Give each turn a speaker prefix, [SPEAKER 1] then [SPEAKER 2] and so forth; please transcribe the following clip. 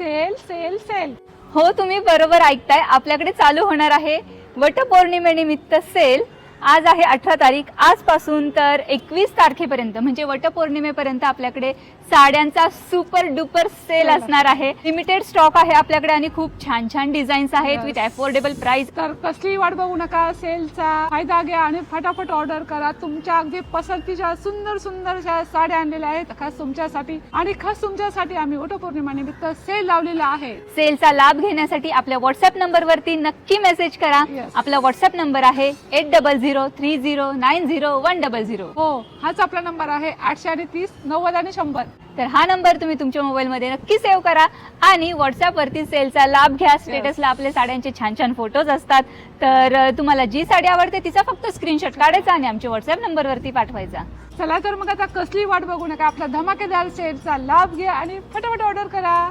[SPEAKER 1] Sale sale sale.
[SPEAKER 2] हो, तुम्ही बरोबर ऐकताय. आपल्याकडे चालू होणार आहे वटपौर्णिमेनिमित्त सेल. आज आहे 18 तारीख. आजपासून तर 21 तारखेपर्यंत म्हणजे वटपौर्णिमेपर्यंत आपल्याकडे साड्यांचा सुपर डुपर सेल असणार आहे. लिमिटेड स्टॉक आहे आपल्याकडे आणि खूप छान छान डिझाईन्स आहेत विथ अफोर्डेबल प्राइस.
[SPEAKER 1] तर कसली वाट बघू नका. सेलचा फायदा घ्या आणि फटाफट ऑर्डर करा. तुमच्या अगदी पसंतीच्या सुंदर सुंदर साड्या आणलेल्या आहेत खास तुमच्यासाठी. आणि खास तुमच्यासाठी आम्ही वटपौर्णिमेनिमित्त सेल लावलेला आहे.
[SPEAKER 2] सेलचा लाभ घेण्यासाठी आपल्या व्हॉट्सअप नंबरवरती नक्की मेसेज करा. आपला व्हॉट्सअप नंबर आहे 8003090100.
[SPEAKER 1] हो, हाच आपला नंबर आहे 830 90 आणि 100.
[SPEAKER 2] तर हा नंबर तुम्ही तुमच्या मोबाईलमध्ये नक्की सेव्ह करा आणि व्हॉट्सअपवरती सेलचा लाभ घ्या. स्टेटसला आपले साड्यांचे छान छान फोटोज असतात. तर तुम्हाला जी साडी आवडते तिचा फक्त स्क्रीनशॉट काढायचा आणि आमच्या व्हॉट्सअप नंबरवरती पाठवायचा.
[SPEAKER 1] चला तर मग आता कसली वाट बघू नका. आपला धमाकेदार सेलचा लाभ घ्या आणि फटाफट ऑर्डर करा.